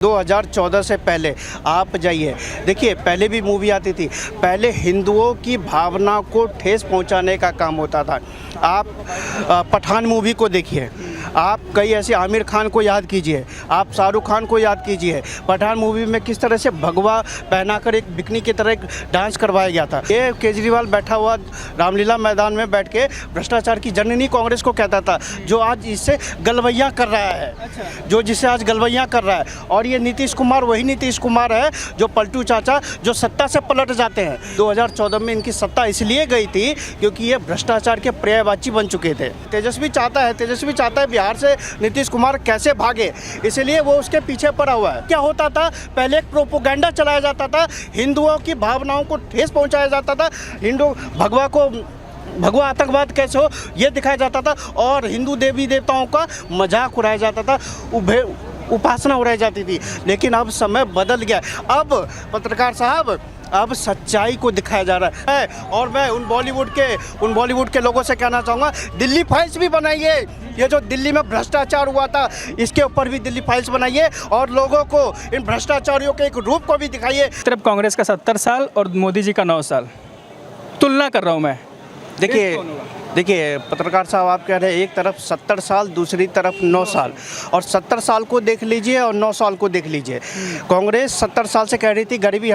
2014 से पहले आप जाइए, देखिए पहले भी मूवी आती थी। पहले हिंदुओं की भावना को ठेस पहुंचाने का काम होता था। आप पठान मूवी को देखिए, आप कई ऐसे आमिर खान को याद कीजिए, आप शाहरुख खान को याद कीजिए। पठान मूवी में किस तरह से भगवा पहनाकर एक बिकनी की तरह एक डांस करवाया गया था। ये केजरीवाल बैठा हुआ रामलीला मैदान में बैठ के भ्रष्टाचार की जननी कांग्रेस को कहता था, जो आज इससे गलवैया कर रहा है, जो जिसे आज गलवैया कर रहा है। और ये नीतीश कुमार वही नीतीश कुमार है जो पलटू चाचा जो सत्ता से पलट जाते हैं। 2014 में इनकी सत्ता इसलिए गई थी क्योंकि ये भ्रष्टाचार के पर्यायवाची बन चुके थे। तेजस्वी चाहता है बिहार से नीतीश कुमार कैसे भागे, इसलिए वो उसके पीछे पड़ा हुआ है। क्या होता था, पहले एक प्रोपोगंडा चलाया जाता था, हिंदुओं की भावनाओं को ठेस पहुंचाया जाता था, भगवा आतंकवाद कैसे हो ये दिखाया जाता था, और हिंदू देवी देवताओं का मजाक उड़ाया जाता था, उपासना उड़ाई जाती थी। लेकिन अब समय बदल गया। अब पत्रकार साहब, अब सच्चाई को दिखाया जा रहा है। और मैं उन बॉलीवुड के लोगों से कहना चाहूँगा, दिल्ली फाइल्स भी बनाइए। ये जो दिल्ली में भ्रष्टाचार हुआ था, इसके ऊपर भी दिल्ली फाइल्स बनाइए और लोगों को, इन भ्रष्टाचारियों के एक रूप को भी दिखाइए। सिर्फ कांग्रेस का 70 साल और मोदी जी का 9 साल तुलना कर रहा हूँ मैं। देखिए पत्रकार साहब, आप कह रहे हैं एक तरफ 70 साल, दूसरी तरफ 9 साल, और 70 साल को देख लीजिए और 9 साल को देख लीजिए। कांग्रेस 70 साल से कह रही थी गरीबी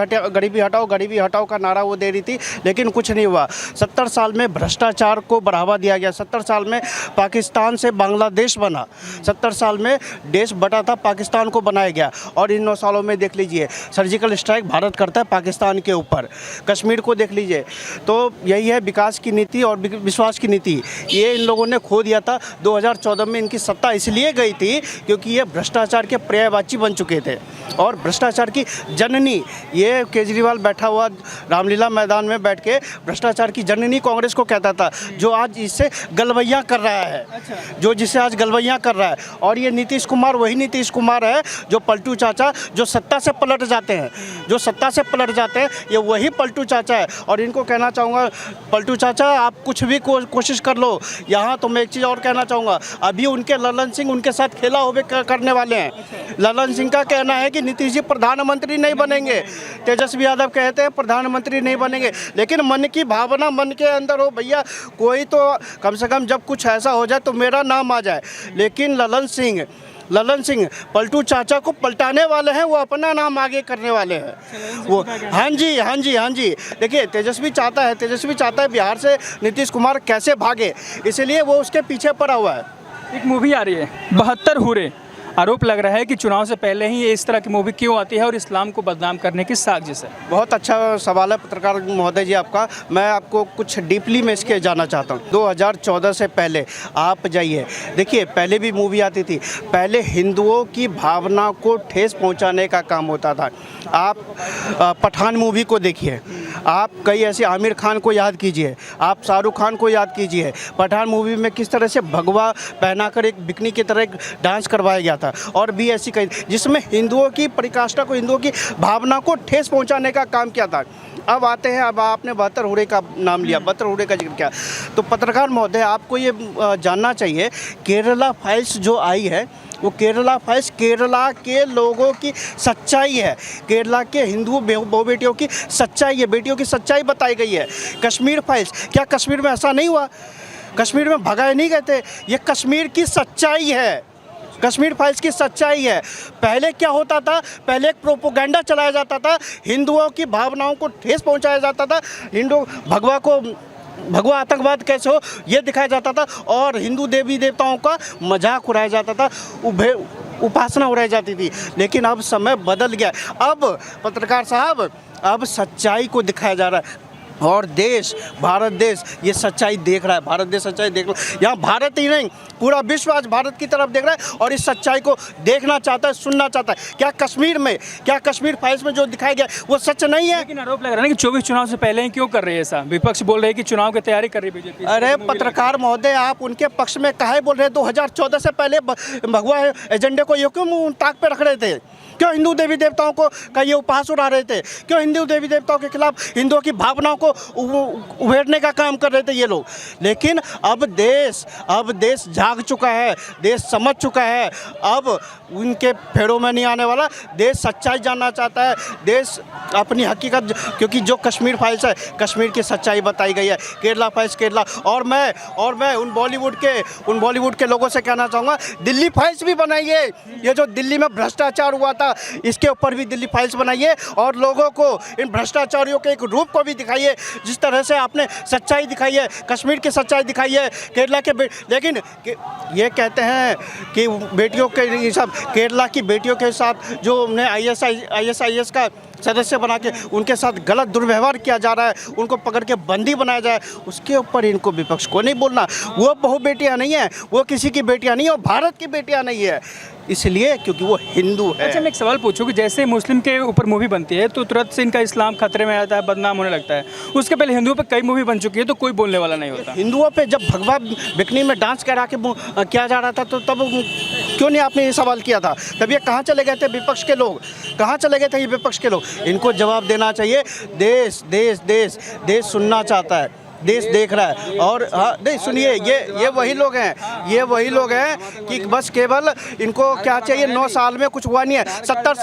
हटाओ का नारा वो दे रही थी, लेकिन कुछ नहीं हुआ। 70 साल में भ्रष्टाचार को बढ़ावा दिया गया। 70 साल में पाकिस्तान से बांग्लादेश बना। 70 साल में देश बटा था, पाकिस्तान को बनाया गया। और इन 9 सालों में देख लीजिए, सर्जिकल स्ट्राइक भारत करता है पाकिस्तान के ऊपर। कश्मीर को देख लीजिए। तो यही है विकास की नीति और विश्वास नीति, ये इन लोगों ने खो दिया था। 2014 में इनकी सत्ता इसलिए गई थी क्योंकि ये भ्रष्टाचार के पर्यायवाची बन चुके थे और भ्रष्टाचार की जननी, ये केजरीवाल बैठा हुआ रामलीला मैदान में बैठ के भ्रष्टाचार की जननी कांग्रेस को कहता था, जो आज इससे गलवैया कर रहा है, जो जिसे आज गलवैया कर रहा है। और ये नीतीश कुमार वही नीतीश कुमार है जो पलटू चाचा जो सत्ता से पलट जाते हैं, ये वही पलटू चाचा है। और इनको कहना चाहूँगा, पलटू चाचा आप कुछ भी कोशिश कर लो। यहाँ तो मैं एक चीज़ और कहना चाहूँगा, अभी उनके ललन सिंह उनके साथ खेला होवे करने वाले हैं। ललन सिंह का कहना है कि नीतीश जी प्रधानमंत्री नहीं बनेंगे, तेजस्वी यादव कहते हैं प्रधानमंत्री नहीं बनेंगे। लेकिन मन की भावना मन के अंदर हो भैया, कोई तो कम से कम जब कुछ ऐसा हो जाए तो मेरा नाम आ जाए। लेकिन ललन सिंह पलटू चाचा को पलटाने वाले हैं, वो अपना नाम आगे करने वाले हैं वो। हाँ जी। देखिए तेजस्वी चाहता है बिहार से नीतीश कुमार कैसे भागे, इसलिए वो उसके पीछे पड़ा हुआ है। एक मूवी आ रही है 72 हुरे, आरोप लग रहा है कि चुनाव से पहले ही ये इस तरह की मूवी क्यों आती है और इस्लाम को बदनाम करने की साजिश है। बहुत अच्छा सवाल है पत्रकार महोदय जी आपका। मैं आपको कुछ डीपली में इसके जाना चाहता हूँ। 2014 से पहले आप जाइए, देखिए पहले भी मूवी आती थी। पहले हिंदुओं की भावना को ठेस पहुँचाने का काम होता था। आप पठान मूवी को देखिए, आप कई ऐसे आमिर खान को याद कीजिए, आप शाहरुख खान को याद कीजिए। पठान मूवी में किस तरह से भगवा पहनाकर एक बिकनी की तरह एक डांस करवाया गया था। और भी ऐसी कई, जिसमें हिंदुओं की परिकाष्ठा को, हिंदुओं की भावना को ठेस पहुंचाने का काम किया था। अब आते हैं, अब आपने 72 हुरे का नाम लिया, 72 हुरे का जिक्र किया, तो पत्रकार महोदय आपको ये जानना चाहिए, केरला फाइल्स जो आई है वो केरला फाइल्स केरला के लोगों की सच्चाई है, केरला के हिंदू बहु बेटियों की सच्चाई है, बेटियों की सच्चाई बताई गई है। कश्मीर फाइल्स, क्या कश्मीर में ऐसा नहीं हुआ? कश्मीर में भगाए नहीं गए थे? ये कश्मीर की सच्चाई है, कश्मीर फाइल्स की सच्चाई है। पहले क्या होता था, पहले एक प्रोपोगंडा चलाया जाता था, हिंदुओं की भावनाओं को ठेस पहुंचाया जाता था, भगवा आतंकवाद कैसे हो ये दिखाया जाता था, और हिंदू देवी देवताओं का मजाक उड़ाया जाता था, उपासना उड़ाई जाती थी। लेकिन अब समय बदल गया। अब पत्रकार साहब, अब सच्चाई को दिखाया जा रहा है और भारत देश ये सच्चाई देख रहा है। भारत देश सच्चाई देख रहा है। यहाँ भारत ही नहीं, पूरा विश्व आज भारत की तरफ देख रहा है और इस सच्चाई को देखना चाहता है, सुनना चाहता है। क्या कश्मीर फाइल्स में जो दिखाया गया वो सच नहीं है? लेकिन आरोप लग रहा है कि 24 चुनाव से पहले ही क्यों कर रहे हैं ऐसा? विपक्ष बोल रहे हैं कि चुनाव की तैयारी कर रही है बीजेपी। अरे पत्रकार महोदय, आप उनके पक्ष में काहे बोल रहे हैं? 2014 से पहले भगवा एजेंडे को ये क्यों ताक पे रख रहे थे? क्यों हिंदू देवी देवताओं को का ये उपहास उड़ा रहे थे? क्यों हिंदू देवी देवताओं के खिलाफ हिंदुओं की भावनाओं को को उभेड़ने का काम कर रहे थे ये लोग। लेकिन अब देश जाग चुका है, देश समझ चुका है, अब उनके फेरों में नहीं आने वाला। देश सच्चाई जानना चाहता है, देश अपनी हकीकत, क्योंकि जो कश्मीर फाइल्स है, कश्मीर की सच्चाई बताई गई है, केरला फाइल्स केरला। और मैं उन बॉलीवुड के लोगों से कहना चाहूँगा, दिल्ली फाइल्स भी बनाइए। ये जो दिल्ली में भ्रष्टाचार हुआ था, इसके ऊपर भी दिल्ली फाइल्स बनाइए और लोगों को, इन भ्रष्टाचारियों के एक रूप को भी दिखाइए। जिस तरह से आपने सच्चाई दिखाई है, कश्मीर की सच्चाई दिखाई है, केरला के लेकिन ये कहते हैं कि बेटियों के सब, केरला की बेटियों के साथ जो उन्हें ISIS का सदस्य बना के उनके साथ गलत दुर्व्यवहार किया जा रहा है, उनको पकड़ के बंदी बनाया जाए, उसके ऊपर इनको विपक्ष को नहीं बोलना। वो बहु बेटियां नहीं है, वो किसी की बेटियां नहीं है, वो भारत की बेटियां नहीं है, इसलिए क्योंकि वो हिंदू है। अच्छा, मैं एक सवाल पूछूँ कि जैसे मुस्लिम के ऊपर मूवी बनती है तो तुरंत से इनका इस्लाम खतरे में आता है, बदनाम होने लगता है। उसके पहले हिंदुओं पर कई मूवी बन चुकी है तो कोई बोलने वाला नहीं होता। हिंदुओं पे जब भगवा बिकनी में डांस करा के किया जा रहा था तो तब क्यों नहीं आपने ये सवाल किया था? तब ये कहाँ चले गए थे विपक्ष के लोग? कहाँ चले गए थे ये विपक्ष के लोग? इनको जवाब देना चाहिए। देश सुनना चाहता है, देश देख रहा है। और हाँ, नहीं सुनिए, ये वही लोग हैं कि बस केवल इनको क्या चाहिए, 9 साल में कुछ हुआ नहीं है। 70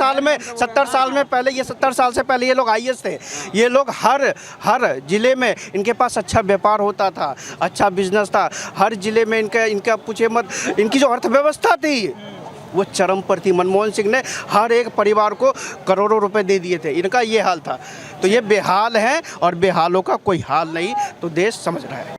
साल में पहले, ये 70 साल से पहले ये लोग IAS थे। ये लोग हर ज़िले में इनके पास अच्छा व्यापार होता था, अच्छा बिजनेस था। हर ज़िले में इनका पूछे मत, इनकी जो अर्थव्यवस्था थी वो चरम पर थी। मनमोहन सिंह ने हर एक परिवार को करोड़ों रुपए दे दिए थे, इनका ये हाल था। तो ये बेहाल हैं और बेहालों का कोई हाल नहीं, तो देश समझ रहा है।